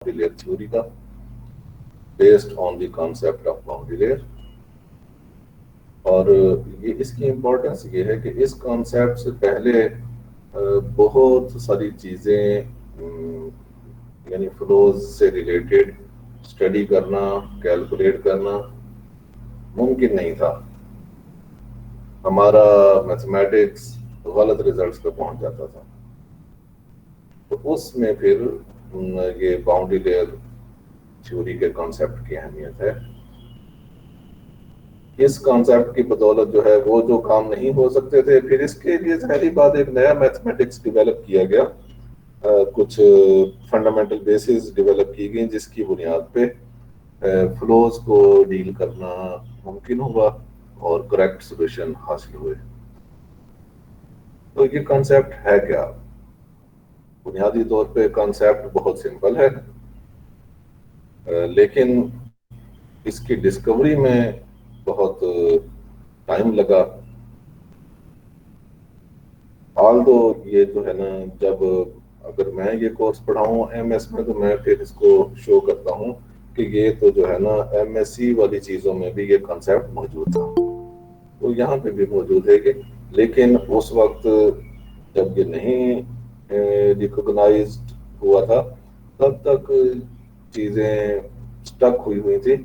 layer theory का based on the concept of boundary layer। और ये इसकी इम्पोर्टेंस ये है कि इस कॉन्सेप्ट से पहले बहुत सारी चीज़ें यानी फ्लोज से रिलेटेड स्टडी करना, कैलकुलेट करना मुमकिन नहीं था। हमारा मैथमेटिक्स गलत रिजल्ट्स पे पहुंच जाता था। तो उसमें फिर ये बाउंड्री लेयर थ्योरी के कॉन्सेप्ट की अहमियत है। इस कॉन्सेप्ट की बदौलत जो है वो जो काम नहीं हो सकते थे, फिर इसके लिए पहली बात एक नया मैथमेटिक्स डेवलप किया गया, कुछ फंडामेंटल बेसिस डेवलप की गई जिसकी बुनियाद पे फ्लोज को डील करना मुमकिन हुआ और करेक्ट सॉल्यूशन हासिल हुए। तो ये कॉन्सेप्ट है क्या? बुनियादी तौर पे कॉन्सेप्ट बहुत सिंपल है, लेकिन इसकी डिस्कवरी में बहुत टाइम लगा। हाल तो ये जो है ना, जब अगर मैं ये कोर्स पढ़ाऊँ एमएस में तो मैं फिर इसको शो करता हूँ कि ये तो जो है ना एमएससी वाली चीज़ों में भी ये कॉन्सेप्ट मौजूद था, तो यहाँ पे भी मौजूद है कि, लेकिन उस वक्त जब ये नहीं रिकॉग्नाइज्ड हुआ था तब तक चीज़ें स्टक हुई हुई थी।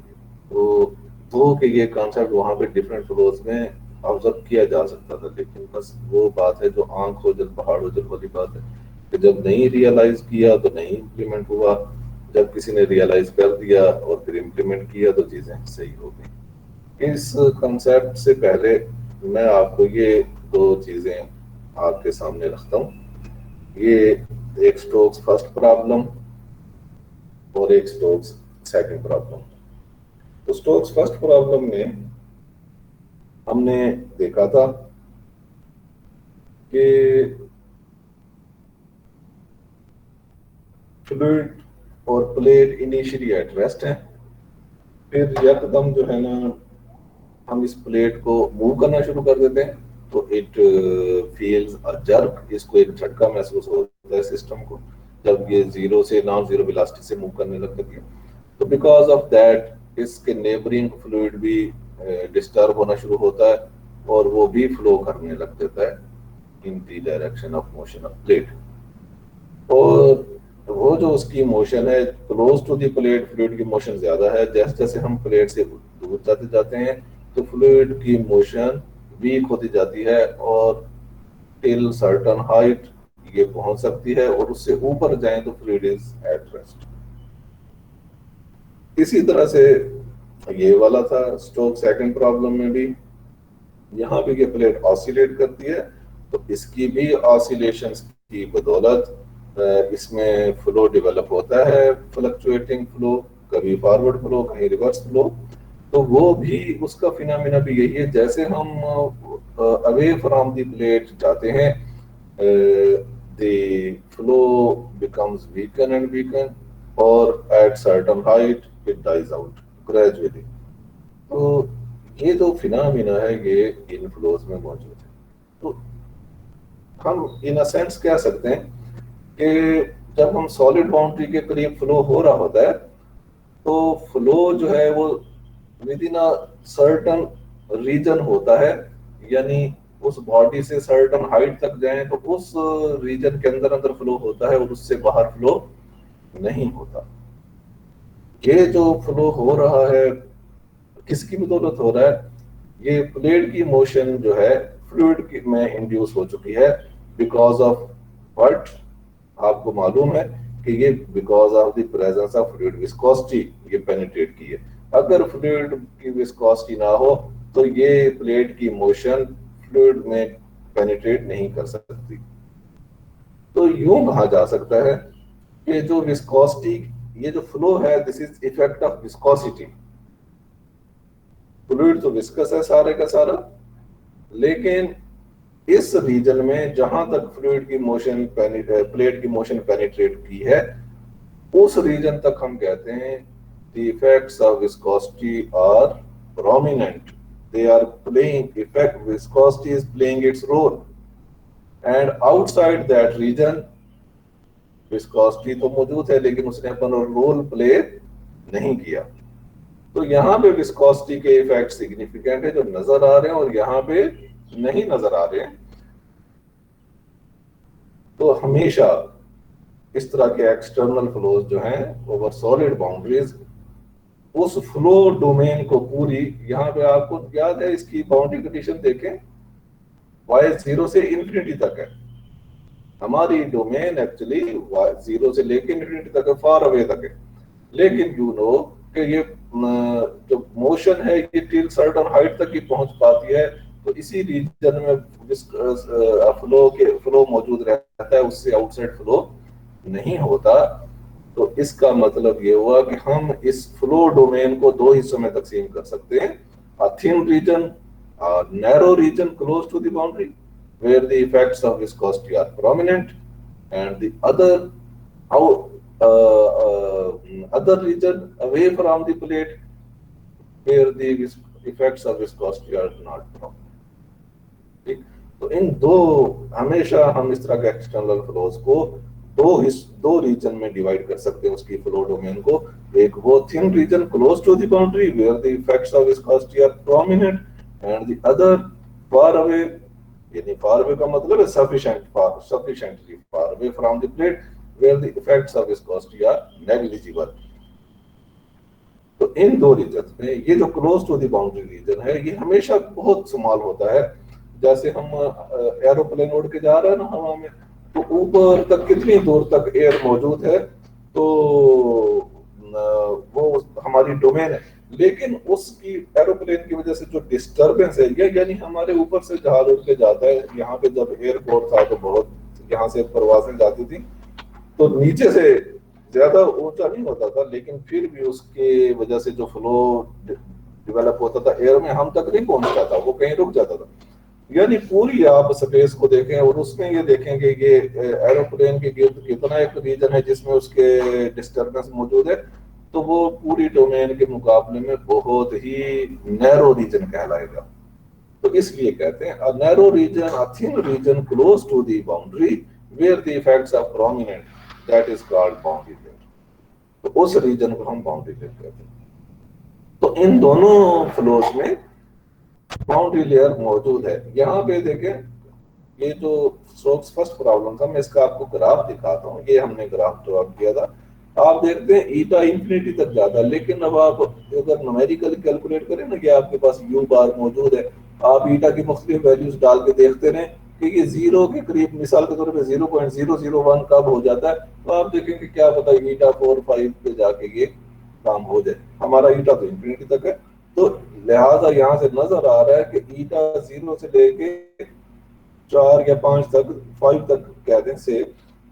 तो कि ये कॉन्सेप्ट वहाँ पे डिफरेंट फ्लोज में ऑब्जर्व किया जा सकता था, लेकिन बस वो बात है जो आंख हो जल पहाड़ हो जल वाली बात है कि जब नहीं रियलाइज किया तो नहीं इम्प्लीमेंट हुआ, जब किसी ने रियलाइज कर दिया और फिर इम्प्लीमेंट किया तो चीज़ें सही हो गई। इस कंसेप्ट से पहले मैं आपको ये दो चीज़ें आपके सामने रखता हूँ। ये एक स्टोक्स फर्स्ट प्रॉब्लम और एक स्टोक्स सेकंड प्रॉब्लम। तो स्टोक्स फर्स्ट प्रॉब्लम में हमने देखा था कि फ्लूइड और प्लेट इनिशियली एट रेस्ट है, फिर यकदम जो है ना हम इस प्लेट को मूव करना शुरू कर देते हैं तो इट फील्स अ जर्क, इसको एक झटका महसूस होता है सिस्टम को जब ये जीरो से नॉन जीरो वेलोसिटी से मूव करने लगती है। तो बिकॉज ऑफ दैट इसके नेबरिंग फ्लूइड भी डिस्टर्ब होना शुरू होता है और वो भी फ्लो करने लग जाता है in the direction of motion of plate. और वो जो उसकी मोशन है close to the plate, fluid की मोशन ज्यादा है। जैसे जैसे हम प्लेट से दूर जाते जाते हैं तो फ्लूइड की मोशन वीक होती जाती है और टिल सर्टन हाइट ये पहुंच सकती है और उससे ऊपर जाएं तो फ्लूइड इज एट रेस्ट। इसी तरह से ये वाला था स्टोक सेकंड प्रॉब्लम में भी, यहाँ भी ये प्लेट ऑसिलेट करती है तो इसकी भी ऑसिलेशंस की बदौलत इसमें फ्लो डेवलप होता है, फ्लक्चुएटिंग फ्लो, कभी फॉरवर्ड फ्लो कहीं रिवर्स फ्लो। तो वो भी उसका फिनोमेना भी यही है, जैसे हम अवे फ्रॉम द प्लेट जाते हैं the flow becomes weaken and weaken और at certain height it dies out gradually. तो ये जो फिनोमेना है ये इन फ्लोज में मौजूद है। तो हम इन अ सेंस कह सकते हैं कि जब हम सॉलिड बाउंड्री के करीब फ्लो हो रहा होता है तो फ्लो जो है वो within a certain region होता है, यानी उस बॉडी से सर्टन हाइट तक जाए तो उस रीजन के अंदर अंदर फ्लो होता है और उससे बाहर फ्लो नहीं होता। ये जो फ्लो हो रहा है किसकी बदौलत हो रहा है? ये प्लेट की मोशन जो है फ्लूइड में इंड्यूस हो चुकी है बिकॉज ऑफ व्हाट? आपको मालूम है कि ये because of the presence of fluid viscosity ये पेनिट्रेट की है। अगर फ्लूइड की विस्कोसिटी ना हो तो ये प्लेट की मोशन फ्लूइड में पेनिट्रेट नहीं कर सकती। तो यूं कहा जा सकता है कि जो विस्कोसिटी, ये जो फ्लो है this is effect of viscosity. Fluid तो विस्कस है सारे का सारा, लेकिन इस रीजन में जहां तक फ्लूइड की मोशन प्लेट की मोशन पेनिट्रेट की है उस रीजन तक हम कहते हैं the effects of viscosity are prominent, they are playing effect, viscosity is playing its role, and outside that region viscosity तो मौजूद है लेकिन उसने अपना रोल प्ले नहीं किया। तो यहाँ पे विस्कोसिटी के इफेक्ट सिग्निफिकेंट है जो नजर आ रहे हैं और यहाँ पे नहीं नजर आ रहे हैं। तो हमेशा इस तरह के एक्सटर्नल फ्लोज जो हैं ओवर सॉलिड बाउंड्रीज, उस फ्लो डोमेन को पूरी, यहाँ पे आपको याद है इसकी बाउंड्री कंडीशन देखें, वाई जीरो से इंफिनिटी तक है। हमारी डोमेन एक्चुअली जीरो से लेके इंफिनिटी तक है, फार अवे तक है। लेकिन यू नो कि ये जो मोशन है ये टिल सर्टेन हाइट तक ही पहुंच पाती है, तो इसी रीजन में फ्लो मौजूद रहता है, उससे आउटसाइड फ्लो नहीं होता। तो इसका मतलब ये हुआ कि हम इस फ्लो डोमेन को दो हिस्सों में तकसीम कर सकते हैं, a thin region, a narrow region close to the boundary where the effects of viscosity are prominent, and the other region away from the plate where the effects of viscosity are not prominent. ठीक, तो इन दो, हमेशा हम इस तरह के external flows को दो रीजन में डिवाइड कर सकते हैं उसकी फ्लो डोमेन को। एक वो thin region close to the boundary where the effects of viscosity are prominent, and the other far away, यानी फार अवे का मतलब है sufficiently far away from the plate where the effects of viscosity are negligible। तो इन दो reason में ये जो close to the boundary region है ये हमेशा बहुत इस्तेमाल होता है। जैसे हम एरोप्लेन उड़ के जा रहे हैं ना हवा में, तो ऊपर तक कितनी दूर तक एयर मौजूद है, तो वो हमारी डोमेन है। लेकिन उसकी एरोप्लेन की वजह से जो डिस्टरबेंस है, ये यानी हमारे ऊपर से जहाज उड़ के जाता है, यहाँ पे जब एयरपोर्ट था तो बहुत यहाँ से परवाजें जाती थी तो नीचे से ज्यादा ऊंचा नहीं होता था, लेकिन फिर भी उसके वजह से जो फ्लो डेवलप होता था एयर में, हम तक नहीं पहुंचता था, वो कहीं रुक जाता था। यानी पूरी आप स्पेस को देखें और उसमें ये देखेंगे ये एरोप्लेन के गिर्द कितना एक रीजन है जिसमें उसके डिस्टरबेंस मौजूद है, तो वो पूरी डोमेन के मुकाबले में बहुत ही नैरो रीजन कहलाएगा। तो इसलिए कहते हैं a narrow region, a thin region close to the boundary where the effects are prominent, that is called boundary layer. तो उस रीजन को हम बाउंड्री लेयर कहते हैं। तो इन दोनों फ्लोज में बाउंड्री लेयर मौजूद है। यहाँ पे देखें, ये जो स्टोक्स फर्स्ट प्रॉब्लम था, मैं इसका आपको ग्राफ दिखाता हूँ। ये हमने ग्राफ ड्रॉ किया था, आप देखते हैं ईटा इंफिनिटी तक जाता है, लेकिन अब आप अगर न्यूमेरिकली कैलकुलेट करें ना कि आपके पास यू बार मौजूद है, आप ईटा की मुख्तलिफ वैल्यूज डाल के देखते रहे कि ये जीरो के करीब, मिसाल के तौर पे 0.001 कब हो जाता है, तो आप देखेंगे क्या पता ईटा 4-5 पे जाके ये काम हो जाए। हमारा ईटा तो इंफिनिटी तक है, तो लिहाजा यहाँ से नजर आ रहा है कि ईटा 0 से लेके 4 या 5 तक, 5 तक कह दें से,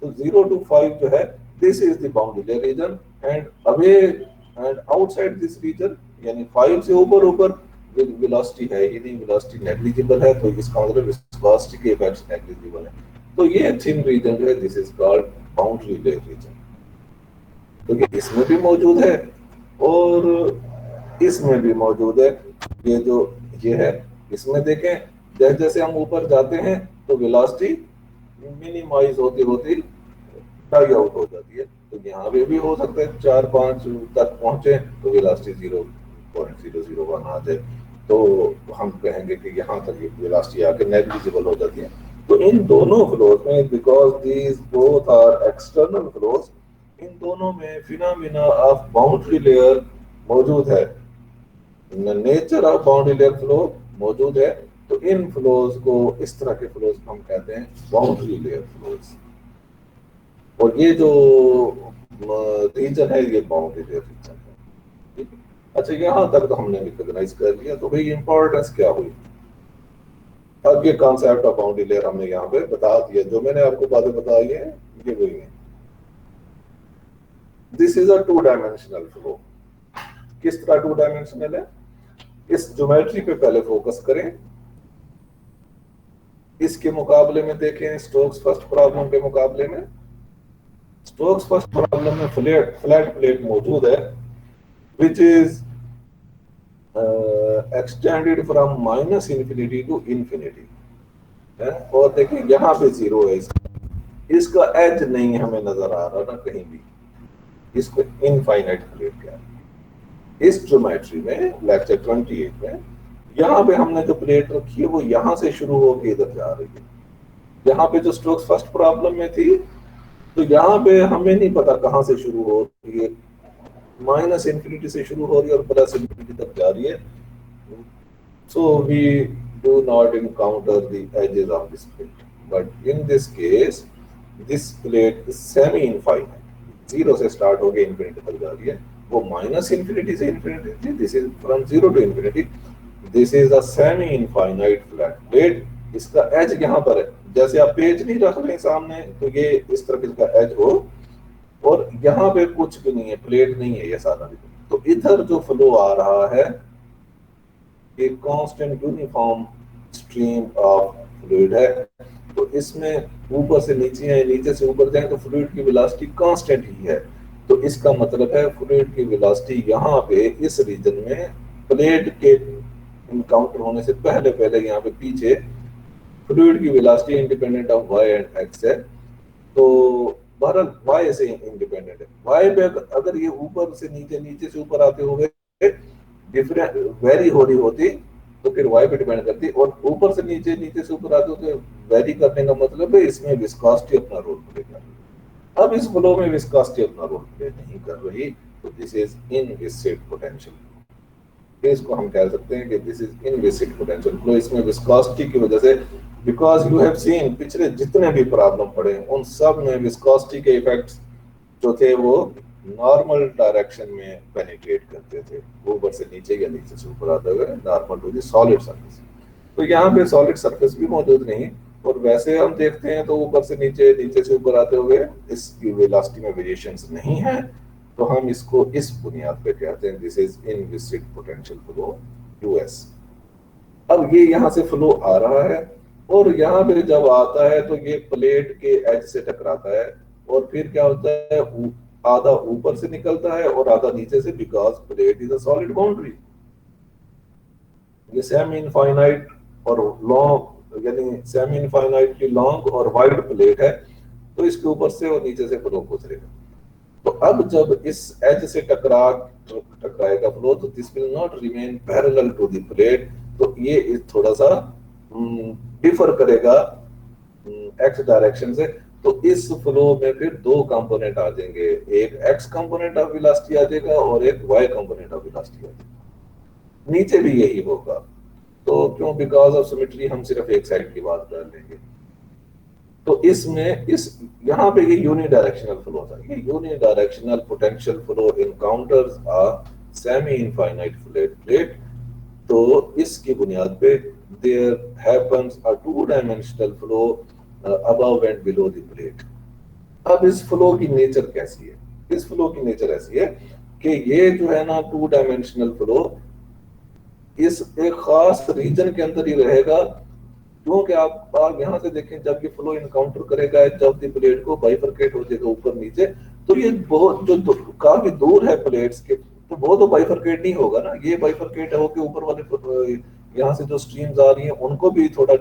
तो 0 to 5 जो है, this is the boundary layer region, and away and outside this region, यानी 5 से ऊपर वेलोसिटी है ही नहीं, वेलोसिटी नेग्लिजिबल है, तो इसका मतलब विस्कोसिटी के इफेक्ट्स नेग्लिजिबल है। तो ये थिन रीजन जो है, this is called boundary layer region. तो ये इसमें भी मौजूद है और इसमें भी मौजूद है। ये जो ये है, इसमें देखें जैसे जैसे हम ऊपर जाते हैं तो वेलोसिटी मिनिमाइज होती होती डाई आउट हो जाती है। तो यहाँ पे भी हो सकता है 4-5 तक पहुंचे तो वेलोसिटी 0.001 आ जाए, तो हम कहेंगे कि यहाँ तक ये वेलोसिटी आके नेग्लिजिबल हो जाती है। तो इन दोनों फ्लोज में, because these both are external flows, इन दोनों में फिनोमेना ऑफ बाउंड्री लेयर मौजूद है, nature of boundary layer flow मौजूद है। तो इन फ्लोज को, इस तरह के फ्लोज को हम कहते हैं बाउंड्री लेयर फ्लोज, और ये जो रीजन है ये बाउंड्री लेयर रीजन है। ठीक है, अच्छा यहाँ तक तो हमने रिकॉग्नाइज कर लिया। तो भाई इंपॉर्टेंस क्या हुई, अब ये कॉन्सेप्ट ऑफ बाउंड्री लेयर हमने यहाँ पे बता दिया, जो मैंने आपको बातें बताई है ये वही है। This is a 2 dimensional flow. किस तरह 2 डायमेंशनल है, इस ज्योमेट्री पे पहले फोकस करें, इसके मुकाबले में देखें स्टोक्स फर्स्ट प्रॉब्लम के मुकाबले में। स्टोक्स फर्स्ट प्रॉब्लम में फ्लैट प्लेट मौजूद है which is extended from -infinity to infinity है, और देखिए यहाँ पे 0 है इसका, इसका एज नहीं हमें नजर आ रहा ना कहीं भी, इसको इनफाइनाइट प्लेट क्या है। इस ज्योमेट्री में लेक्चर 28 में यहाँ पे हमने जो प्लेट रखी है वो यहाँ से शुरू होकर इधर जा रही है। यहाँ पे जो स्ट्रोक्स फर्स्ट प्रॉब्लम में थी, तो यहाँ पे हमें नहीं पता कहाँ से शुरू हो रही है, माइनस इन्फिनिटी से शुरू हो रही है और प्लस इन्फिनिटी तक जा रही है। So we do not encounter the edges of this plate. But in this case, this plate is semi-infinite. Zero से स्टार्ट हो गया इन्फिनिटी तक जा रही है, वो माइनस इन्फिनिटी से इन्फिनिटी थी, this is from zero to infinity. This is a semi infinite flat plate. इसका एज यहाँ पर है, जैसे आप पेज नहीं रख रहे सामने तो ये इस तरफ इसका एज हो, और यहाँ पे कुछ भी नहीं है, प्लेट नहीं है ये सारा। तो इधर जो फ्लो आ रहा है एक constant uniform stream of fluid है, तो इसमें ऊपर से नीचे है, नीचे से ऊपर जाए तो फ्लूइड की वेलोसिटी कांस्टेंट ही है। तो इसका मतलब है फ्लूइड की वेलोसिटी यहाँ पे इस रीजन में प्लेट के इनकाउंटर होने से पहले पहले यहाँ पे पीछे फ्लूइड की velocity independent of y and x है। तो बहरहाल y से इंडिपेंडेंट है। y पे अगर ये ऊपर से नीचे, नीचे से ऊपर आते हुए डिफरेंट वेरी हो रही होती तो फिर y पे डिपेंड करती, और ऊपर से नीचे, नीचे से ऊपर आते होते वेरी करने का मतलब है इसमें विस्कोसिटी अपना रोल प्ले कर रही है। अब इस फ्लो में विस्कोसिटी अपना रोल प्ले नहीं कर रही, तो दिस इज इनविसिड पोटेंशियल। इसको हम कह सकते हैं कि this is inviscid potential flow. इसमें विस्कोसिटी की वजह से, बिकॉज यू हैव सीन पिछले जितने भी प्रॉब्लम पढ़े उन सब में विस्कोसिटी के इफेक्ट्स जो थे वो नॉर्मल डायरेक्शन में पेनिट्रेट करते थे, ऊपर से नीचे या नीचे से ऊपर आते हुए normal to the solid surface. तो यहाँ पे सॉलिड सरफेस भी मौजूद नहीं, और वैसे हम देखते हैं तो ऊपर से नीचे, नीचे से ऊपर आते हुए इसकी वेलोसिटी में वेरिएशंस नहीं है, तो हम इसको इस बुनियाद पे कहते हैं this is inviscid potential flow US. अब ये यहाँ से फ्लो आ रहा है और यहाँ पे जब आता है तो ये प्लेट के एज से टकराता है, और फिर क्या होता है आधा ऊपर से निकलता है और आधा नीचे से, because plate is a solid boundary. ये सेमी इनफाइनाइट और लॉन्ग, यानी सेमी इनफाइनाइटली लॉन्ग और वाइड प्लेट है, तो इसके ऊपर से और नीचे से फ्लो गुजरेगा। तो अब जब इस एज से टकराएगा फ्लो, तो this will not remain parallel to the plate, तो ये थोड़ा सा डिफर करेगा एक्स डायरेक्शन से। तो इस फ्लो में फिर दो कंपोनेंट आ जाएंगे, एक एक्स कंपोनेंट ऑफ वेलोसिटी आ जाएगा और एक वाई कंपोनेंट ऑफ वेलोसिटी आ जाएगा। नीचे भी यही होगा, तो क्यों, बिकॉज ऑफ सिमेट्री हम सिर्फ एक साइड की बात कर लेंगे। तो इसमें इस यहाँ पे ये यूनिडायरेक्शनल फ्लो था, ये unidirectional potential flow encounters a semi infinite flat plate. तो इसकी बुनियाद पे there happens a two dimensional flow above and below the plate. अब इस फ्लो की नेचर कैसी है? इस फ्लो की नेचर ऐसी है कि ये जो है ना टू डायमेंशनल फ्लो इस एक खास रीजन के अंदर ही रहेगा, क्योंकि आप यहाँ से देखें जब ये फ्लो इनकाउंटर करेगा, जब द प्लेट को बाइफरकेट हो जाएगा ऊपर नीचे, तो ये बहुत जो काफी दूर है प्लेट्स के, तो वो तो बाइफरकेट नहीं होगा ना, ये बाइफरकेट होके ऊपर वाले यहाँ से जो स्ट्रीम्स आ रही हैं उनको भी थोड़ा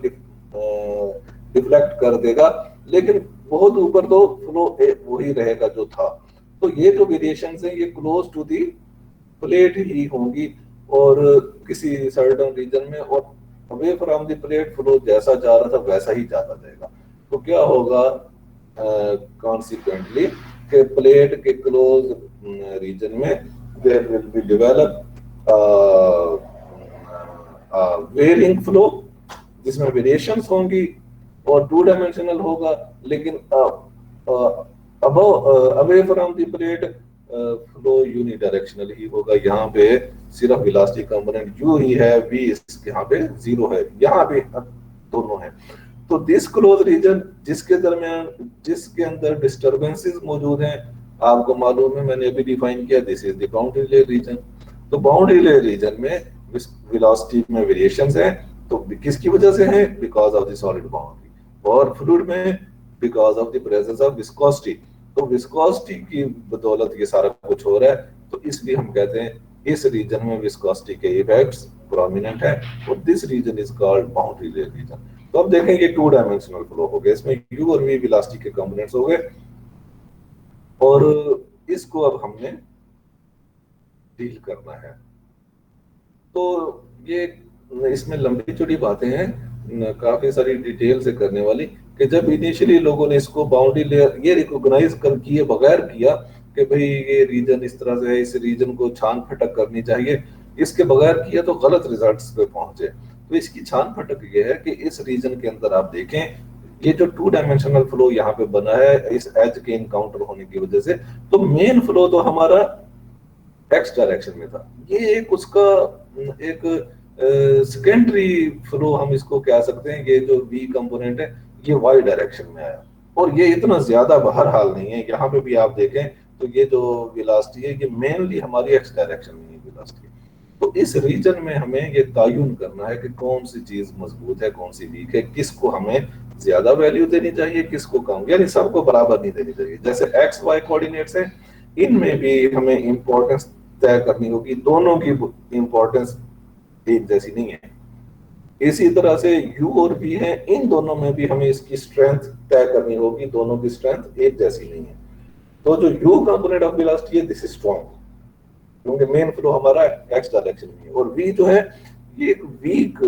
डिफ्लेक्ट कर देगा, लेकिन बहुत ऊपर तो फ्लो वही रहेगा जो था। तो ये जो वेरिएशंस हैं ये क्लोज टू दी प्लेट ही होंगी, और किसी सर्टेन रीजन में, और away from the plate flow जैसा जा रहा था वैसा ही जाता जाएगा। तो क्या होगा कॉन्सिक्वेंटली कि प्लेट के क्लोज रीजन में there will be develop varying flow, जिसमें वेरिएशंस होंगी और टू डायमेंशनल होगा, लेकिन away from the plate flow unidirectional ही होगा। यहाँ पे सिर्फ वेलोसिटी कंपोनेंट यू ही है, v यहाँ पे जीरो है, यहाँ पे दोनों है। तो दिस क्लोज रीजन जिसके दरमियान, जिसके अंदर डिस्टरबेंसेस मौजूद हैं, आपको मालूम है मैंने अभी डिफाइन किया, this is the boundary layer region. तो बाउंड्री लेयर रीजन में वेलोसिटी में वेरिएशंस हैं, तो किसकी वजह से है? Because of the solid boundary. और फ्लूइड में because of the presence of viscosity. तो विस्कोसिटी की बदौलत ये सारा कुछ हो रहा है, तो इसलिए हम कहते हैं इस रीजन में विस्कोसिटी के इफेक्ट्स प्रोमिनेंट है, और this region is called boundary layer region. तो अब देखें ये 2 डायमेंशनल फ्लो हो गया, इसमें u और v वेलोसिटी के कंपोनेंट्स हो गए, और इसको अब हमने डील करना है। तो ये इसमें लंबी चौड़ी बातें हैं, काफी सारी डिटेल से करने वाली, कि जब इनिशियली लोगों ने इसको बाउंड्री लेयर ये रिकॉग्नाइज कर किए बगैर किया कि भाई ये रीजन इस तरह से है, इस रीजन को छान फटक करनी चाहिए, इसके बगैर किया तो गलत रिजल्ट्स पे पहुंचे। तो इसकी छान फटक ये है कि इस रीजन के अंदर आप देखें, ये जो 2 डायमेंशनल फ्लो यहाँ पे बना है इस एज के इनकाउंटर होने की वजह से, तो मेन फ्लो तो हमारा एक्स डायरेक्शन में था, ये एक उसका एक सेकेंडरी फ्लो हम इसको कह सकते हैं। ये जो वी कंपोनेंट है ये वाई डायरेक्शन में आया, और ये इतना ज्यादा बहरहाल नहीं है। यहाँ पे भी आप देखें तो ये जो वेलोसिटी है ये मेनली हमारी एक्स डायरेक्शन में है वेलोसिटी। तो इस रीजन में हमें ये तयन करना है कि कौन सी चीज मजबूत है, कौन सी वीक है, किसको हमें ज्यादा वैल्यू देनी चाहिए, किसको कम, यानी सबको बराबर नहीं देनी चाहिए। जैसे एक्स वाई कोऑर्डिनेट्स है, इनमें भी हमें इंपॉर्टेंस तय करनी होगी, दोनों की इंपॉर्टेंस एक जैसी नहीं है। इसी तरह से u और v है, इन दोनों में भी हमें इसकी स्ट्रेंथ तय करनी होगी, दोनों की स्ट्रेंथ एक जैसी नहीं है। तो जो u कंपोनेंट ऑफ वेलोसिटी है दिस इज स्ट्रॉन्ग, क्योंकि मेन फ्लो हमारा एक्स डायरेक्शन में है, और v जो है ये एक वीक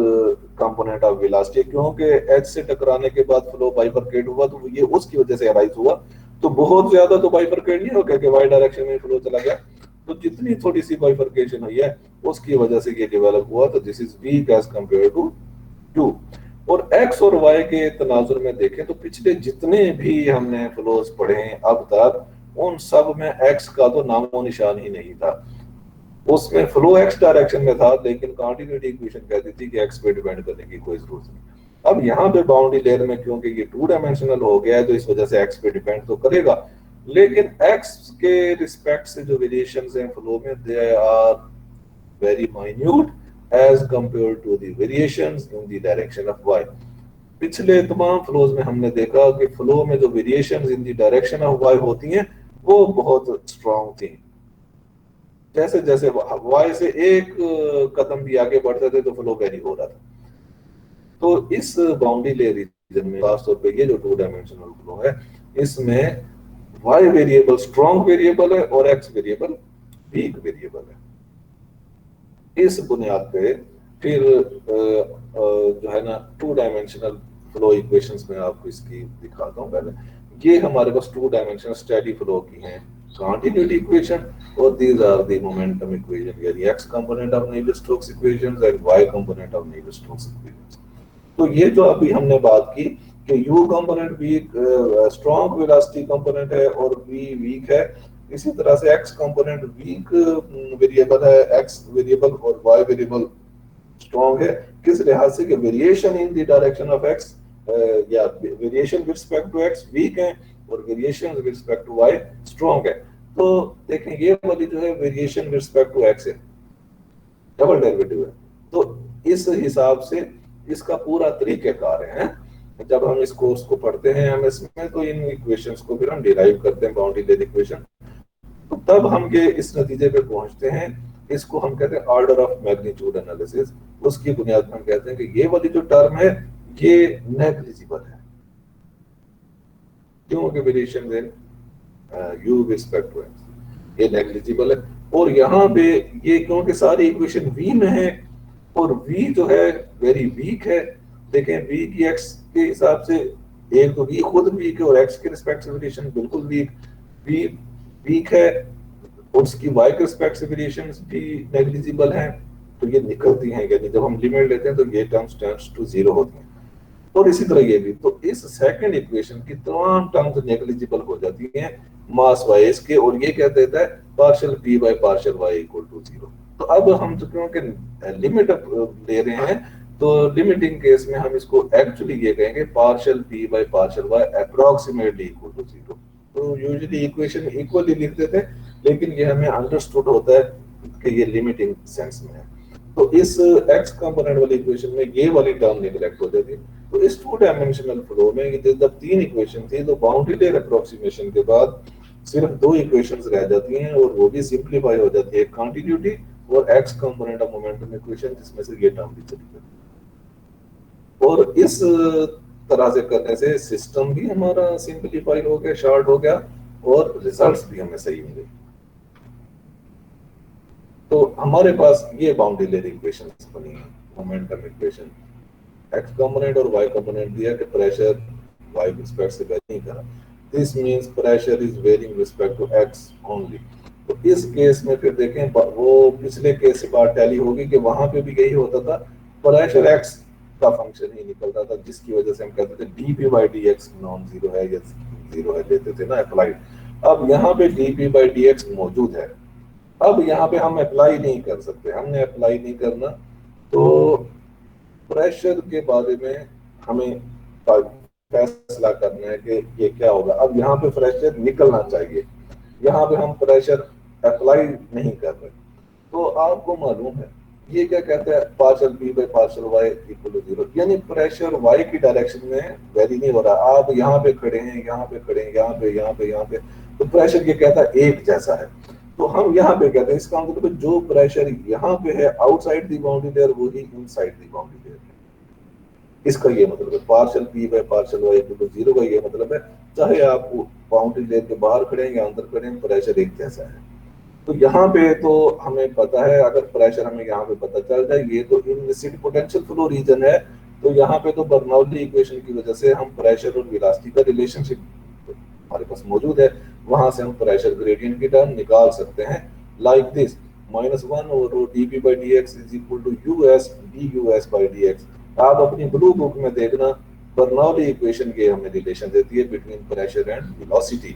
कंपोनेंट ऑफ वेलोसिटी, क्योंकि h से टकराने के बाद फ्लो बाइफरकेट हुआ, तो ये उसकी वजह से अराइज हुआ। तो बहुत ज्यादा तो बाइफरकेट नहीं हो गया कि y डायरेक्शन में फ्लो चला गया, तो जितनी थोड़ी सी बाइफरकेशन हुई है उसकी वजह से ये डेवलप हुआ। तो this is weak as compare to two. और एक्स और वाई के तनाजुर में देखें तो पिछले जितने भी हमने फ्लोज पढ़े हैं अब तक, उन सब में एक्स का तो नामो निशान ही नहीं था। उसमें फ्लो एक्स डायरेक्शन में था, लेकिन कंटिन्यूटी इक्वेशन कहती थी कि एक्स पे डिपेंड करने की कोई जरूरत नहीं। अब यहाँ पे बाउंड्री लेयर में क्योंकि ये 2 डायमेंशनल हो गया है, तो इस वजह से एक्स पे डिपेंड तो करेगा, लेकिन एक्स के रिस्पेक्ट से जो वेरिएशंस हैं फ्लो में they are very minute as compare to the variations in the direction of y. पिछले तमाम फ्लोज में हमने देखा कि फ्लो में जो variations in the direction of y होती हैं वो बहुत स्ट्रांग थी। जैसे जैसे वाई से एक कदम भी आगे बढ़ते थे तो फ्लो वेरी हो रहा था। तो इस बाउंड्री लेयर रीजन में खासतौर पे ये जो 2 डायमेंशनल फ्लो है, इसमें y वेरिएबल स्ट्रॉन्ग वेरिएबल है और x वेरिएबल वीक वेरिएबल है। इस बुनियाद पे फिर जो है ना 2 डायमेंशनल फ्लो इक्वेशंस में आपको इसकी दिखाता हूँ। पहले ये हमारे पास 2 डायमेंशनल स्टेडी फ्लो की हैं कंटिन्यूटी इक्वेशन, और these are the momentum equation, यानी x component of Navier Stokes equations and y component of Navier Stokes equations. तो ये जो अभी हमने बात की कि u component weak strong velocity component है और v वीक है, इसी तरह से x कंपोनेंट वीक वेरिएबल है, x वेरिएबल और y वेरिएबल स्ट्रॉन्ग है। किस लिहाज से कि variation in the direction of x या variation with respect to x weak है और variation with respect to y strong है। तो देखें ये वाली जो है variation with respect to x है, डबल डेरिवेटिव है। तो इस हिसाब से इसका पूरा तरीकेकार है। जब हम इस कोर्स को पढ़ते हैं एमएस में, तो इन इक्वेशंस को फिर हम डिराइव करते हैं बाउंड्री लेयर इक्वेशन, तो तब हम ये इस नतीजे पे पहुंचते हैं। इसको हम कहते हैं ऑर्डर ऑफ मैग्नीट्यूड एनालिसिस। उसकी बुनियाद पर हम कहते हैं कि ये वाली जो टर्म है ये नेग्लिजिबल है, क्योंकि variation in u with respect to x ये नेग्लिजिबल है। और यहाँ पे ये क्योंकि सारी इक्वेशन v में है और v जो है वेरी वीक है। देखें v की x के हिसाब से एक तो v खुद वीक है और x के रिस्पेक्ट से वेरिएशन बिल्कुल वीक है, और उसकी y के रिस्पेक्ट से वेरिएशन भी नेग्लिजिबल है। तो ये निकलती हैं, यानी जब हम लिमिट लेते हैं तो ये टर्म्स टेंड्स टू 0 होती हैं। और इसी तरह ये भी, तो इस सेकंड इक्वेशन की तमाम टर्म्स नेग्लिजिबल हो जाती हैं मास वाइज के, और ये क्या देता है partial p by partial y equal to 0। तो अब हम जो क्योंकि लिमिट ले रहे हैं, तो लिमिटिंग केस में हम इसको एक्चुअली ये कहेंगे partial p by partial y approximately equal to 0। तो यूजुअली इक्वेशन इक्वली लिख देते हैं, लेकिन ये हमें अंडरस्टूड होता है कि ये लिमिटिंग सेंस में है। तो इस x कंपोनेंट वाली इक्वेशन में ये वाली टर्म नेग्लेक्ट हो जाती है। तो इस 2 डायमेंशनल फ्लो में जब 3 इक्वेशन थी, तो बाउंड्री लेयर अप्रोक्सीमेशन के बाद सिर्फ 2 इक्वेशंस रह जाती हैं, और वो भी सिंपलीफाई हो जाती है, कंटिन्यूटी और x component of momentum equation, जिसमें से ये टर्म भी चली जाती है। और इस तरह से करने से सिस्टम भी हमारा सिंपलीफाई हो गया, शॉर्ट हो गया, और रिजल्ट्स भी हमें सही मिले। तो हमारे पास ये बाउंड्री लेयर इक्वेशंस बनी है, मोमेंटम इक्वेशन। एक्स कंपोनेंट और वाई कंपोनेंट दिया कि प्रेशर वाई रिस्पेक्ट से वेरी नहीं करा, this means pressure is varying respect to x only. तो इस केस में फिर देखें, वो पिछले केस से बात टैली होगी कि वहां पे भी यही होता था, प्रेशर एक्स का फंक्शन ही निकलता था, जिसकी वजह से हम कहते थे D P by D x non zero है या जीरो है, लेते थे ना अप्लाइड। अब यहाँ पे D P by D x मौजूद है, अब यहाँ पे हम अप्लाई नहीं कर सकते, हमने अप्लाई नहीं करना। तो प्रेशर के बारे में हमें फैसला करना है कि ये क्या होगा। अब यहाँ पे प्रेशर निकलना चाहिए, यहाँ पे हम प्रेशर अप्लाई नहीं कर रहे। तो आपको मालूम है ये क्या कहता है, partial p by partial y equal to zero, यानी प्रेशर वाई की डायरेक्शन में वेरी नहीं हो रहा। आप यहाँ पे खड़े हैं, यहाँ पे खड़े हैं, यहाँ पे, यहाँ पे, यहाँ पे, तो प्रेशर ये कहता है एक जैसा है। तो हम यहाँ पे कहते हैं, इसका मतलब जो प्रेशर यहाँ पे है आउटसाइड दी बाउंड्री लेयर, वही इनसाइड दी बाउंड्री लेयर है। इसका ये मतलब है partial p by partial y equal to zero का ये मतलब है, चाहे आप बाउंड्री लेयर के बाहर खड़े हैं या अंदर खड़े हैं, प्रेशर एक जैसा है। तो यहाँ पे तो हमें पता है, अगर प्रेशर हमें यहाँ पे पता चल जाए, ये तो इनविसिड पोटेंशियल फ्लो रीजन है, तो यहाँ पे तो बर्नौली इक्वेशन की वजह से हम प्रेशर और वेलोसिटी का रिलेशनशिप हमारे पास मौजूद है, वहां से हम प्रेशर ग्रेडियंट की टर्म निकाल सकते हैं like this, -1 over dp by dx is equal to us dus by dx। आप अपनी ब्लू बुक में देखना, बर्नौली इक्वेशन के हमें रिलेशन देती है बिटवीन प्रेशर एंड वेलोसिटी।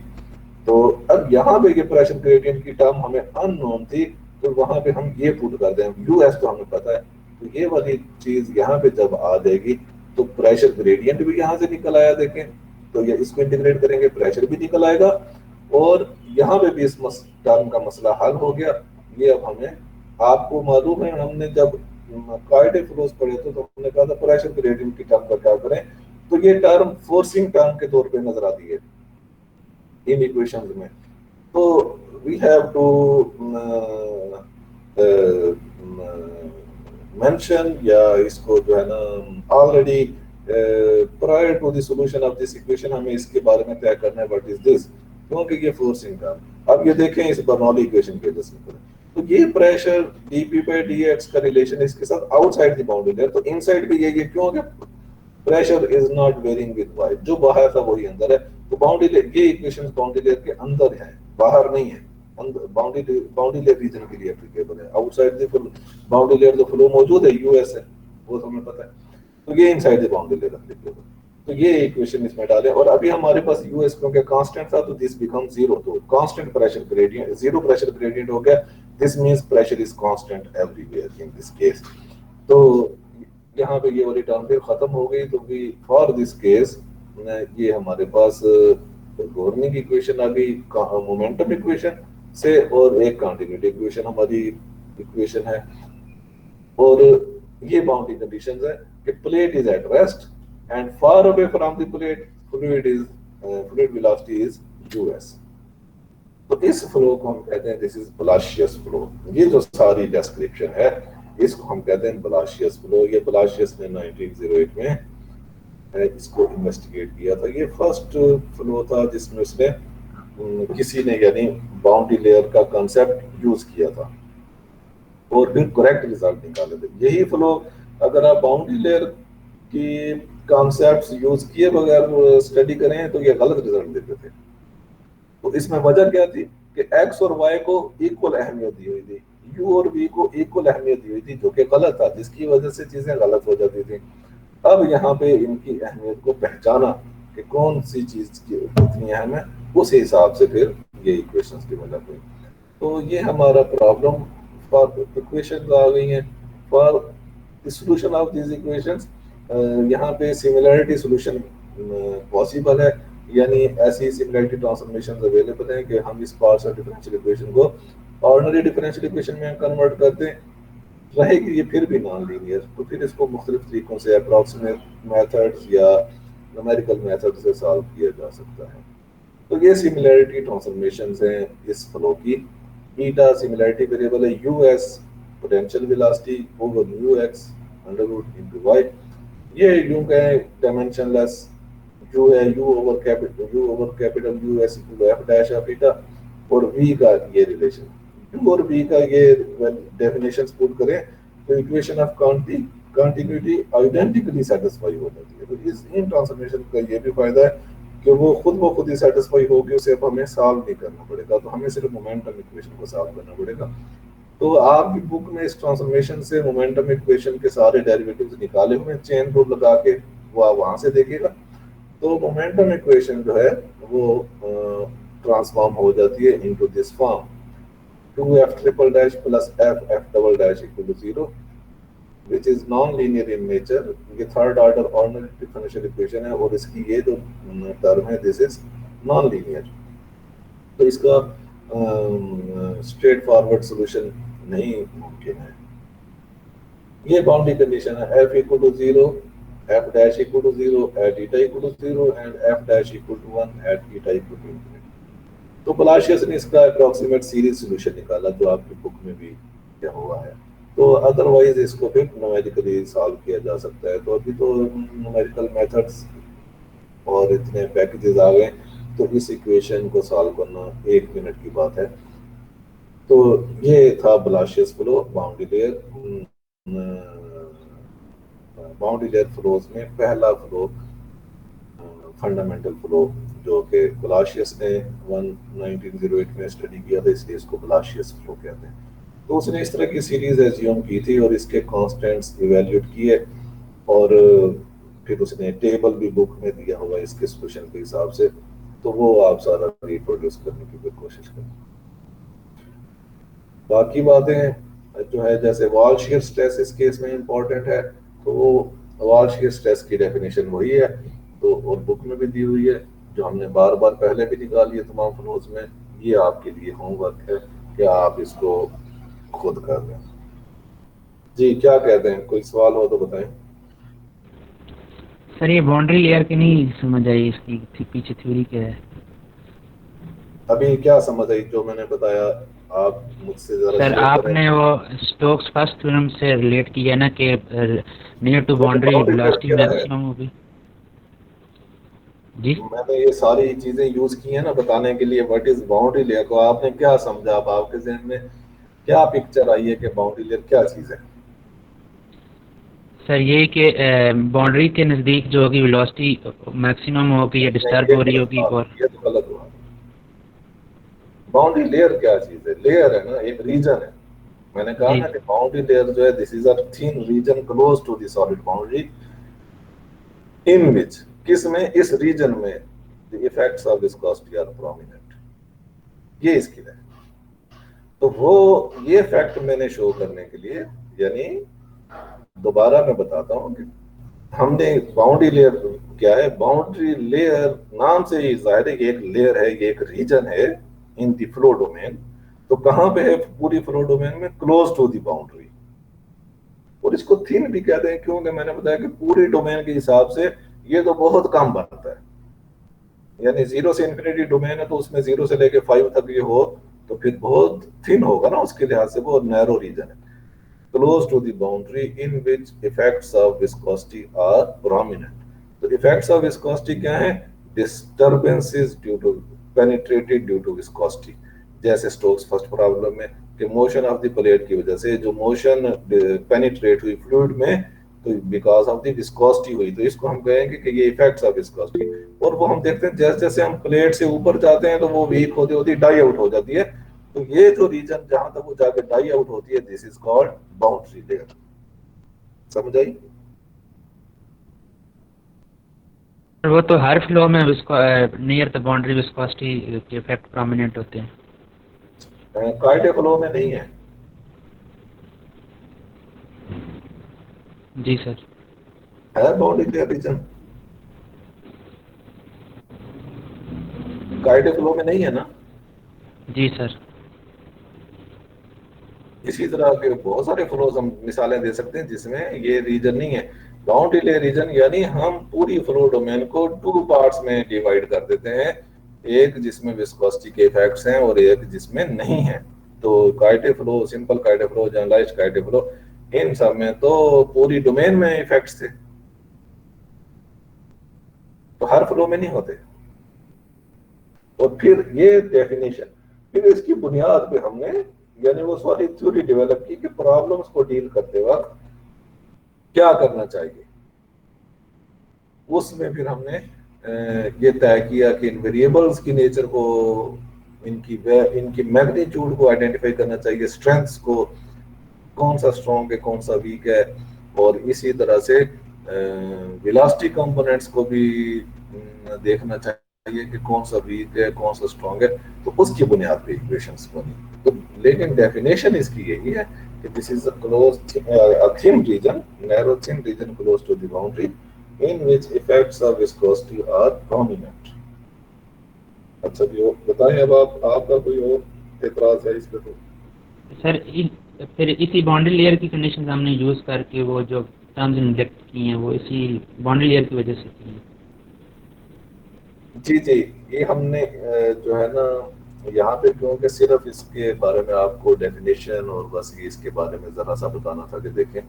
तो अब यहाँ पे ये प्रेशर ग्रेडियंट की टर्म हमें अननोन थी, तो वहां पे हम ये पुट कर दें, यूएस तो हमें पता है, तो ये वाली चीज यहाँ पे जब आ जाएगी तो प्रेशर ग्रेडियंट भी यहाँ से निकल आया, देखें तो ये इसको इंटीग्रेट करेंगे, प्रेशर भी निकल आएगा, और यहाँ पे भी इस टर्म का मसला हल हो गया। ये अब हमें, आपको मालूम है हमने जब कायदे फ्लोज पढ़े थे तो हमने कहा था प्रेशर ग्रेडियंट की टर्म का क्या करें, तो ये टर्म फोर्सिंग टर्म के तौर पे नजर आती है इन इक्वेशंस में। तो वी हैव टू मेंशन, या इसको जो है ना already prior to the solution of this equation हमें इसके बारे में तय करना है व्हाट इज दिस, क्योंकि ये फोर्सिंग टर्म। अब ये देखें इस बर्नौली इक्वेशन के जैसे, तो ये प्रेशर dp by dx का रिलेशन इसके साथ आउटसाइड द बाउंड्री लेयर, तो इनसाइड भी ये क्योंकि pressure is not varying with y, जो बाहर था वही अंदर है। तो बाउंड्री लेयर, ये इक्वेशन बाउंड्री लेयर के अंदर है, बाहर नहीं है, अंदर बाउंड्री लेयर रीजन के लिए एप्लीकेबल है। आउटसाइड द बाउंड्री लेयर जो फ्लो मौजूद है यूएस है, वो तो हमें पता है, तो ये inside the boundary layer applicable. तो ये इक्वेशन इसमें डालें, और अभी हमारे पास यूएस क्योंकि कांस्टेंट था तो दिस बिकम जीरो, तो constant pressure gradient, zero pressure gradient हो गया, this means pressure is constant everywhere in this case. तो यहाँ पे ये वाली टर्म फिर खत्म हो गई। तो भी फॉर दिस केस ये हमारे पास गोर्नी की इक्वेशन आ गई मोमेंटम इक्वेशन से, और एक कंटिन्यूटी इक्वेशन हमारी इक्वेशन है, और ये बाउंड्री कंडीशंस है कि plate is at rest and far away from the plate fluid velocity is us। तो इस फ्लो को हम कहते हैं दिस इज ब्लाशियस फ्लो। ये जो सारी डिस्क्रिप्शन है इसको हम कहते हैं ब्लाशियस फ्लो। ये ब्लाशियस ने 1908 में इसको इन्वेस्टिगेट किया था। ये फर्स्ट फ्लो था जिसमें उसने किसी ने यानी बाउंड्री लेयर का कांसेप्ट यूज किया था और फिर करेक्ट रिजल्ट निकाले थे। यही फ्लो अगर आप बाउंड्री लेयर की कॉन्सेप्ट्स यूज किए बगैर स्टडी करें तो ये गलत रिजल्ट देते थे। तो इसमें वजह क्या थी कि एक्स और वाई को इक्वल अहमियत दी हुई थी, यू और वी को इक्वल अहमियत दी हुई थी, जो कि गलत था, जिसकी वजह से चीजें गलत हो जाती थी। अब यहाँ पे इनकी अहमियत को पहचाना कि कौन सी चीज कितनी अहम है, उस हिसाब से फिर ये इक्वेशंस डेवलप हुई। तो ये हमारा प्रॉब्लम फॉर इक्वेशंस आ गई हैं। For the solution of this equations यहाँ पे सिमिलरिटी सॉल्यूशन पॉसिबल है, यानी ऐसी सिमिलरिटी ट्रांसफॉर्मेशंस अवेलेबल हैं कि हम इस पार्शियल डिफरेंशियल इक्वेशन को ऑर्डिनरी डिफरेंशियल इक्वेशन में कन्वर्ट करते हैं, रहेगी ये फिर भी नॉन लीनियर। तो फिर इसको मुख्तलिफ तरीकों से अप्रॉक्सीमेट मेथड्स या न्यूमेरिकल मेथड से सॉल्व किया जा सकता है। तो ये सिमिलरिटी ट्रांसफॉर्मेशंस हैं इस फ्लो की। बीटा सिमिलरिटी वेरिएबल है u s potential velocity over u x under root into y. ये यूं कहें डायमेंशनलेस यू है u over capital u s equal to f dash of eta, और वी का ये रिलेशन, यू और वी का ये डेफिनेशंस पुट करें तो equation of continuity identically satisfy हो जाती है। तो इस इन ट्रांसफॉर्मेशन का ये भी फायदा है कि वो खुद ही सेटिस्फाई होगी, उसे अब हमें सॉल्व नहीं करना पड़ेगा, तो हमें सिर्फ मोमेंटम इक्वेशन को सॉल्व करना पड़ेगा। तो आपकी बुक में इस ट्रांसफॉर्मेशन से मोमेंटम इक्वेशन के सारे डेरिवेटिव्स निकाले हुए चेन रूल लगा के, वो आप वहां से देखिएगा। तो मोमेंटम इक्वेशन जो है वो ट्रांसफॉर्म हो जाती है into this form 2f triple dash plus f double dash equal to 0 which is non linear in nature. ये third order ordinary differential equation है और इसकी ये जो टर्म है दिस इज नॉन लीनियर। तो इसका स्ट्रेट फॉरवर्ड सॉल्यूशन नहीं मुमकिन है। ये बाउंड्री कंडीशन है f equal to 0, f dash equal to 0 at eta equal to 0 and f dash equal to 1 at eta equal to infinity। तो पलाशियस ने इसका अप्रॉक्सीमेट सीरीज सॉल्यूशन निकाला जो आपकी बुक में भी क्या हुआ है। तो अदरवाइज इसको फिर न्यूमेरिकली सॉल्व किया जा सकता है। तो अभी तो न्यूमेरिकल मेथड्स और इतने पैकेजेस आ गए, तो इस इक्वेशन को सॉल्व करना 1 मिनट की बात है। तो ये था Blasius flow boundary layer. Boundary layer flows में पहला फ्लो फंडामेंटल फ्लो जो कि पलाशियस ने 1908 में स्टडी किया था, इसलिए इसको पलाशियस फ्लो कहते हैं। तो उसने इस तरह की सीरीज एज्यूम की थी और इसके कांस्टेंट्स इवैल्यूएट किए और फिर उसने टेबल भी बुक में दिया हुआ इसके सॉल्यूशन के हिसाब से, तो वो आप सारा रिप्रोड्यूस करने की भी कोशिश करें। बाकी बातें जो है जैसे वॉल शियर स्ट्रेस इस केस में इंपॉर्टेंट है, तो वो वॉल शियर स्ट्रेस की डेफिनेशन वही है तो और बुक में भी दी हुई है, जो हमने बार बार पहले भी निकाली है तमाम फ्लोज में। ये आपके लिए होमवर्क है कि आप इसको खुद कर लें। जी क्या कहते हैं, कोई सवाल हो तो बताएं। सर ये बाउंड्री लेयर की नहीं समझ आई, इसकी पीछे थ्योरी क्या है? अभी क्या समझ आई जो मैंने बताया, आप मुझसे जरा सर आपने वो स्टोक्स फर्स्ट थ्योरम से रिलेट किया ना कि near to boundary velocity maximum होगी। जी मैंने ये सारी चीजें यूज की हैं ना बताने के लिए व्हाट इज बाउंड्री लेयर, को आपने क्या समझा, अब आपके जहन में क्या पिक्चर आई है कि बाउंड्री लेयर क्या चीज है? सर ये कि बाउंड्री के नजदीक जो होगी वेलोसिटी मैक्सिमम होगी या डिस्टर्ब हो रही होगी। और ये तो गलत हुआ। बाउंड्री लेयर क्या चीज है? लेयर है ना, एक रीजन है। मैंने कहा ना कि बाउंड्री लेयर जो है this is a thin region close to the solid boundary in which, किसमें, इस रीजन में the effects of viscosity are prominent, ये इसकी है। तो वो ये फैक्ट मैंने शो करने के लिए, यानी दोबारा मैं बताता हूँ कि हमने बाउंड्री लेयर क्या है। बाउंड्री लेयर नाम से ही जाहिर है कि एक लेयर है, ये एक रीजन है इन द फ्लो डोमेन। तो कहां पे है पूरी फ्लो डोमेन में? Close to the boundary. और इसको थिन भी कहते हैं क्योंकि मैंने बताया कि पूरी डोमेन के हिसाब से ये तो बहुत कम बनता है, यानी 0 से इन्फिनिटी डोमेन है तो उसमें 0 से लेके 5 तक ये हो तो फिर बहुत थिन होगा ना, उसके लिहाज से वो नैरो रीजन है। close to the boundary in which effects of viscosity are prominent। तो effects of viscosity क्या है? Disturbances due to penetrated due to viscosity, जैसे स्टोक्स फर्स्ट प्रॉब्लम में कि मोशन ऑफ द प्लेट की वजह से जो मोशन पेनिट्रेट हुई फ्लूइड में तो बिकॉज ऑफ द विस्कोसिटी हुई, तो इसको हम कहेंगे कि ये इफेक्ट्स ऑफ विस्कोसिटी। और वो हम देखते हैं जैसे जैसे हम प्लेट से ऊपर जाते हैं तो वो वीक होती होती डाई आउट हो जाती है। तो ये जो रीजन जहां तक वो जाके डाई आउट होती है this is called boundary layer. समझ आई? वो तो हर फ्लो में नियर द बाउंड्री विस्कोसिटी के इफेक्ट प्रोमिनेंट होते हैं। काइटे फ्लो में नहीं है। जी सर। है बाउंड्री लेयर रीजन? काइटे फ्लो में नहीं है ना? जी सर। इसी तरह के बहुत सारे फ्लोज हम मिसालें दे सकते हैं जिसमें ये रीजन नहीं है। बाउंड्री लेयर रीजन यानी हम पूरी फ्लो डोमेन को 2 पार्ट्स में डिवाइड कर देते हैं, एक जिसमें विस्कोसिटी के इफेक्ट्स हैं और एक जिसमें नहीं है। तो Couette flow, simple Couette flow, generalized Couette flow, इन सब में तो पूरी डोमेन में इफेक्ट्स थे। तो हर फ्लो में नहीं होते। और फिर ये डेफिनेशन, फिर इसकी बुनियाद पे हमने यानी वो सारी थ्योरी डेवलप की कि प्रॉब्लम्स को डील करते वक्त क्या करना चाहिए। उसमें फिर हमने ये तय किया कि इन वेरिएबल्स की नेचर को, इनकी मैग्नीट्यूड को आइडेंटिफाई करना चाहिए, स्ट्रेंथ्स को, कौन सा स्ट्रॉन्ग है कौन सा वीक है, और इसी तरह से वेलोसिटी कंपोनेंट्स को भी देखना चाहिए कि कौन सा वीक है कौन सा स्ट्रॉन्ग है। तो उसकी बुनियाद पे इक्वेशंस बनी। तो लेकिन डेफिनेशन इसकी यही है कि this is a thin region, narrow thin region close to the boundary in which effects of viscosity are dominant। अच्छा जी, वो बताएं अब आपका कोई और एतराज है इस पे? तो सर फिर इसी बाउंड्री लेयर की कंडीशन हमने यूज करके वो जो टर्म्स इंजेक्ट की हैं वो इसी बाउंड्री लेयर की वजह से की हैं। जी जी, ये हमने जो है ना यहाँ पे, क्योंकि सिर्फ इसके बारे में आपको डेफिनेशन और बस ये इसके बारे में जरा सा बताना था कि देखें,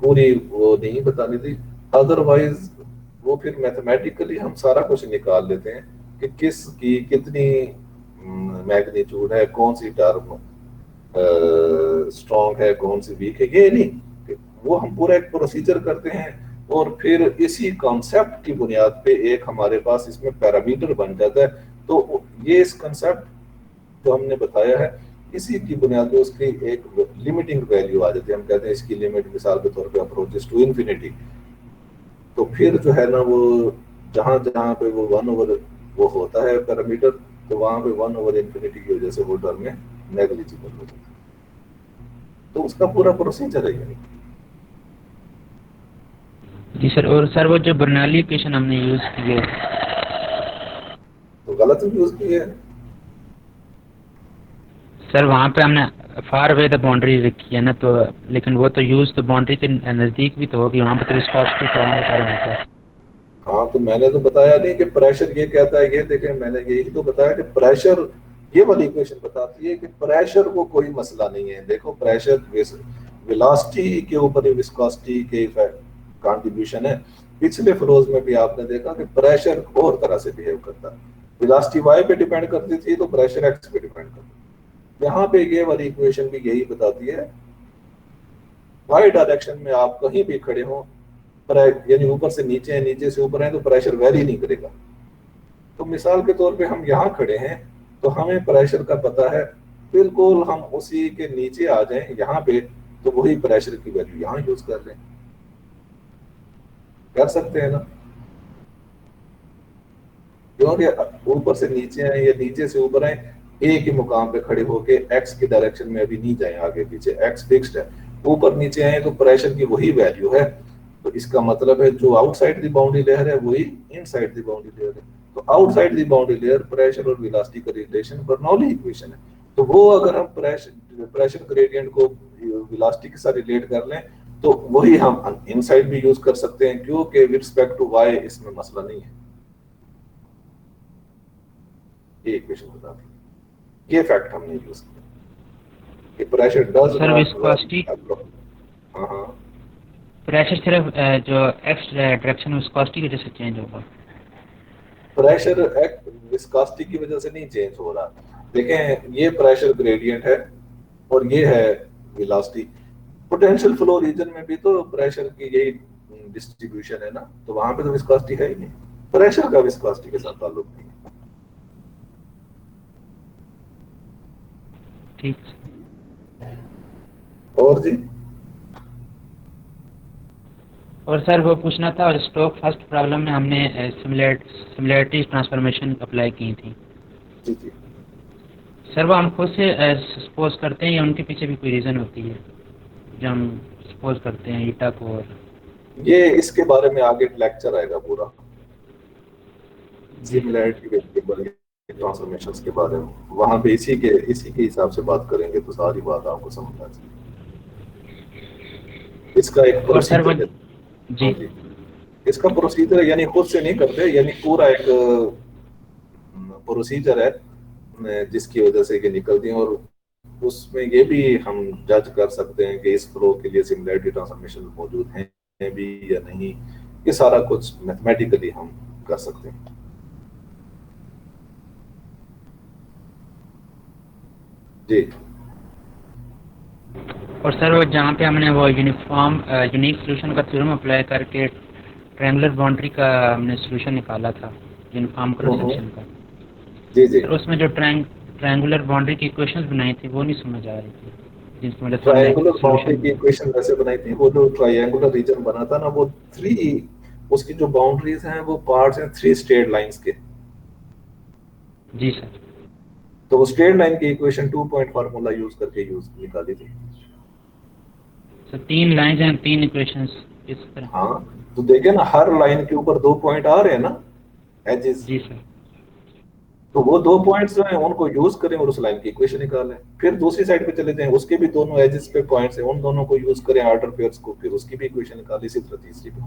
पूरी वो नहीं बतानी थी। अदरवाइज वो फिर मैथमेटिकली हम सारा कुछ निकाल लेते हैं कि किस की कितनी मैग्नीट्यूड है, कौन सी टर्म स्ट्रॉन्ग है कौन सी वीक है, ये नहीं। वो हम पूरा एक प्रोसीजर करते हैं और फिर इसी कॉन्सेप्ट की बुनियाद पे एक हमारे पास इसमें पैरामीटर बन जाता है। तो ये इस कॉन्सेप्ट जो हमने बताया है, इसी की बुनियाद पे उसकी एक लिमिटिंग वैल्यू आ जाती है। हम कहते हैं इसकी लिमिट मिसाल के तौर पे अप्रोचेस टू इंफिनिटी। तो फिर जो है ना वो जहां जहां पे वो 1/, वो होता है पैरामीटर, तो वहां पे 1/इंफिनिटी की वजह से वो टर्म में नेग्लिजिबल हो जाती है। तो उसका पूरा प्रोसीजर है ये। जी सर, और सर वो जो बर्नौली इक्वेशन हमने यूज की है तो गलत यूज की है सर, वहाँ पे हमने फार अवे द बाउंड्री रखी है ना, तो लेकिन वो तो यूज तो बाउंड्री के नज़दीक भी तो होगी, वहाँ पे तो विस्कोसिटी तो होगा। हाँ, तो मैंने तो बताया नहीं कि प्रेशर ये कहता है, ये देखें मैंने यही तो बताया कि प्रेशर, ये वाली इक्वेशन बताती है कि प्रेशर को कोई मसला नहीं है। देखो प्रेशर वेलोसिटी के ऊपर ही विस्कोसिटी के कंट्रीब्यूशन है। पिछले फ्लोज में भी आपने देखा कि प्रेशर और तरह से बिहेव करता है। वेलोसिटी y पे डिपेंड करती थी तो प्रेशर x पे डिपेंड करता है। यहाँ पे ये वाली इक्वेशन भी यही बताती है, y डायरेक्शन में आप कहीं भी खड़े हो, यानी ऊपर से नीचे है नीचे से ऊपर है, तो प्रेशर वेरी नहीं करेगा। तो मिसाल के तौर पे हम यहाँ खड़े हैं तो हमें प्रेशर का पता है, बिल्कुल हम उसी के नीचे आ जाएं यहाँ पे, तो वही प्रेशर की वैल्यू यहाँ यूज कर लें, कर सकते हैं ना। क्योंकि ऊपर से नीचे आए या नीचे से ऊपर आए, एक ही मुकाम पे खड़े होके एक्स की डायरेक्शन में अभी नहीं जाए आगे पीछे, एक्स फिक्स्ड है। ऊपर नीचे आए तो प्रेशर की वही वैल्यू है। तो इसका मतलब है जो आउटसाइड दी बाउंड्री लेयर है वही इनसाइड दी बाउंड्री लेयर है। तो outside the boundary layer pressure और वेलोसिटी का रिलेशन बर्नौली इक्वेशन है। तो वो अगर हम प्रेशर ग्रेडियंट को वेलोसिटी के साथ रिलेट कर लें तो वही हम इनसाइड भी यूज कर सकते हैं, क्योंकि विद रिस्पेक्ट टू वाई इसमें मसला नहीं है। ये इक्वेशन बताती है, ये फैक्ट हमने यूज किया कि pressure does sir not, viscosity, हाँ हाँ, प्रेशर सिर्फ जो एक्स डायरेक्शन विस्कोसिटी की वजह से चेंज होगा। प्रेशर विस्कोसिटी की वजह से नहीं चेंज हो रहा। देखें ये प्रेशर ग्रेडियंट है और ये है वेलोसिटी। पोटेंशियल फ्लो रीजन में भी तो प्रेशर की यही डिस्ट्रीब्यूशन है ना, तो वहां पे तो विस्कोसिटी है ही नहीं। प्रेशर का विस्कोसिटी के साथ ताल्लुक नहीं है। ठीक। और जी, और सर वो पूछना था, और स्टोक फर्स्ट प्रॉब्लम में हमने सिमिलैरिटी ट्रांसफॉर्मेशन अप्लाई की थी। जी जी, सर वो हम खुद से सपोज करते हैं या उनके पीछे भी कोई रीज़न होती है जो हम सपोज करते हैं ईटा को? और ये इसके बारे में आगे लेक्चर आएगा पूरा, जी सिमिलैरिटी वेरिएबल ट्रांसफॉर्मेशंस के बारे में। वहां पे इसी के हिसाब से बात करेंगे तो सारी बात आपको समझ आ जाएगी। इसका एक और सर वो प्रोसीजर है। जी हाँ जी, इसका प्रोसीजर यानी खुद से नहीं करते, यानी पूरा एक प्रोसीजर है जिसकी वजह से ये निकलती है। और उसमें ये भी हम जज कर सकते हैं कि इस फ्लो के लिए सिमिलैरिटी ट्रांसफॉर्मेशन मौजूद हैं भी या नहीं। ये सारा कुछ मैथमेटिकली हम कर सकते हैं। जी और सर वो जहाँ पे हमने वो यूनिक सोल्यूशन का थ्योरम अप्लाई करके ट्रायंगुलर बाउंड्री का हमने सोल्यूशन निकाला था यूनिफॉर्म क्रॉस सेक्शन का, जी जी। सर उसमें जो ट्रायंगुलर बाउंड्री की इक्वेशंस बनाई थी वो नहीं समझ आ रही थी, जिसकी वजह से हमने ट्रायंगुलर बाउंड्री की सोल्यूशन। इक्वेशन वैसे बनाई थी, वो जो ट्रायंगुलर रीजन बना था ना, वो थ्री, उसकी जो बाउंड्रीज हैं वो पार्ट्स हैं थ्री स्ट्रेट लाइंस के। जी सर। तो वो स्ट्रेट लाइन की इक्वेशन 2 पॉइंट फार्मूला यूज करके यूज निकाली थी। सर 3 लाइंस हैं 3 इक्वेशंस इस तरह। हाँ, तो देखे ना, हर लाइन के ऊपर 2 पॉइंट आ रहे हैं ना, एजेस। जी सर। तो वो 2 पॉइंट्स जो हैं उनको यूज करें और उस लाइन की इक्वेशन निकालें। फिर दूसरी साइड पे चले जाएं, उसके भी दोनों एजेस पे पॉइंट्स हैं, उन दोनों को यूज करें ऑर्डर पेयर्स को, फिर उसकी भी इक्वेशन निकालें। इसी तरह तीसरी पे।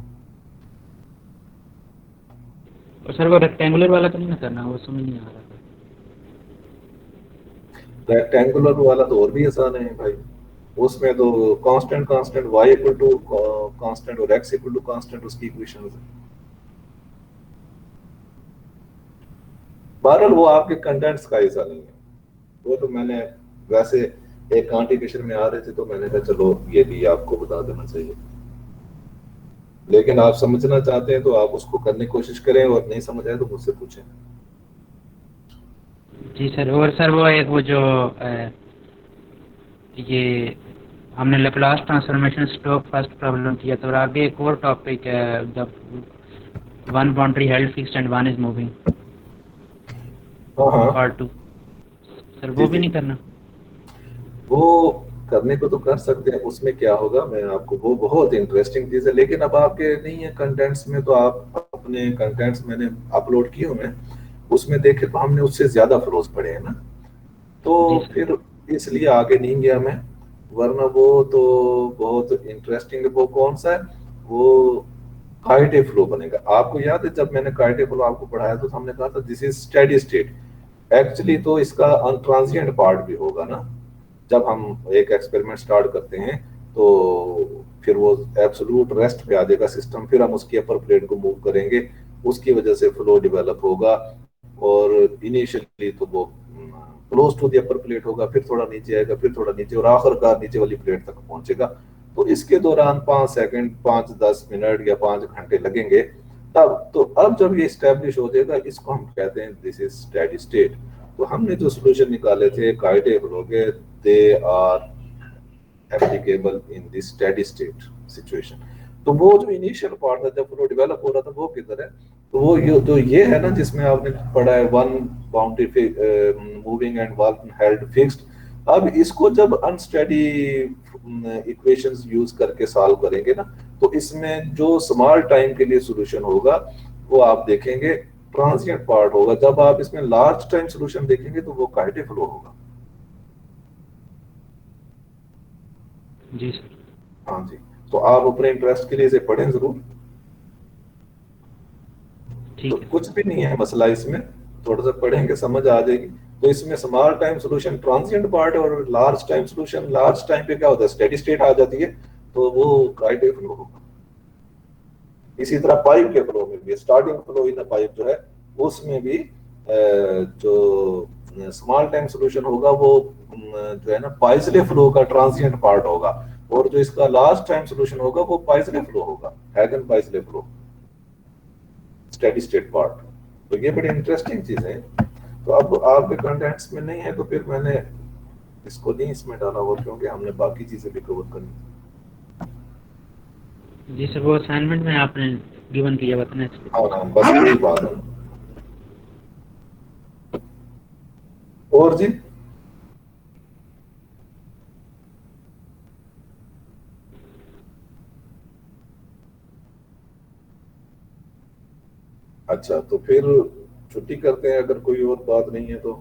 और सर वो रेक्टेंगुलर वाला तो नहीं ना करना, वो समझ नहीं आ रहा था। रेक्टेंगुलर वाला तो और भी आसान है भाई। उसमें तो constant constant y equal to constant और x इक्वल टू कांस्टेंट उसकी इक्वेशन है। बहरहाल वो आपके कंटेंट्स का हिस्सा नहीं है। वो तो मैंने वैसे एक कॉन्टिफिकेशन में आ रहे थे तो मैंने कहा चलो ये भी आपको बता देना चाहिए। लेकिन आप समझना चाहते हैं तो आप उसको करने की कोशिश करें, और नहीं समझ आए तो मुझसे पूछें। जी सर। और सर वो एक वो जो ये हमने Laplace transformation Stokes first problem किया, तो आगे एक और टॉपिक है जब one boundary held fixed and one is moving, हाँ हाँ। पार्ट 2, सर जी वो भी जी। नहीं करना। वो करने को तो कर सकते हैं, उसमें क्या होगा, मैं आपको, वो बहुत इंटरेस्टिंग चीज है, लेकिन अब आपके नहीं है कंटेंट्स में, तो आप अपने कंटेंट्स मैंने अपलोड किए हुए हैं, उसमें देखे तो हमने उससे ज्यादा फ्लोज पड़े हैं ना, तो जी सर। फिर इसलिए आगे नहीं गया मैं। वरना वो तो बहुत इंटरेस्टिंग है। वो कौन सा है, वो काइटे फ्लो बनेगा। आपको याद है जब मैंने काइटे फ्लो आपको पढ़ाया तो हमने कहा था this is steady state. Actually तो इसका अनट्रांजिएंट पार्ट भी होगा ना। जब हम एक एक्सपेरिमेंट स्टार्ट करते हैं तो फिर वो एब्सोल्यूट रेस्ट पे आ जाएगा सिस्टम, फिर हम उसकी अपर प्लेट को मूव करेंगे, उसकी वजह से फ्लो डेवलप होगा। और इनिशियली तो वो close to the upper plate होगा, फिर थोड़ा नीचे आएगा, फिर थोड़ा नीचे, और आखिरकार नीचे वाली प्लेट तक पहुंचेगा। तो इसके दौरान 5 सेकंड, 5-10 मिनट या 5 घंटे लगेंगे। तब तो अब जब ये स्टैब्लिश हो जाएगा, इसको हम कहते हैं दिस इज स्टेडी स्टेट। तो हमने जो सोल्यूशन निकाले थे काइटे फ्लो के, they are applicable in this steady state situation. तो वो जो इनिशियल पार्ट था जब फ्लो डेवलप हो रहा था, वो किधर है, तो वो जो ये है ना जिसमें आपने पढ़ा है one boundary moving and one held fixed. अब इसको जब अनस्टेडी इक्वेशंस यूज करके सॉल्व करेंगे ना, तो इसमें जो स्मॉल टाइम के लिए सॉल्यूशन होगा वो आप देखेंगे ट्रांजिएंट पार्ट होगा। जब आप इसमें लार्ज टाइम सॉल्यूशन देखेंगे तो वो काइटे फ्लो होगा। जी सर। हाँ जी। तो आप अपने इंटरेस्ट के लिए इसे पढ़ें जरूर। तो ठीक है। कुछ भी नहीं है मसला इसमें, थोड़ा सा पढ़ेंगे समझ आ जाएगी। तो इसमें small time solution transient part है, और large time solution, large time पे क्या होता है, स्टेडी स्टेट आ जाती है, तो वो काइटे फ्लो होगा। इसी तरह पाइप के फ्लो में भी स्टार्टिंग फ्लो इन पाइप जो है, उसमें भी जो स्मॉल टाइम सॉल्यूशन होगा वो जो है ना पाइसले फ्लो का ट्रांजिएंट पार्ट होगा, और जो इसका लास्ट टाइम सॉल्यूशन होगा वो पाइसले फ्लो होगा, Hagen Poiseuille flow, steady state part. तो ये बड़ी इंटरेस्टिंग चीज है। तो अब आपके कंटेंट्स में नहीं है तो फिर मैंने इसको नहीं इसमें डाला हुआ, क्योंकि हमने बाकी चीजें भी कवर करनी। जी सर। वो असाइनमेंट में आपने गिवन किया बताना इसलिए। हाँ हाँ, बस यही बात है। और जी, अच्छा तो फिर छुट्टी करते हैं, अगर कोई और बात नहीं है तो।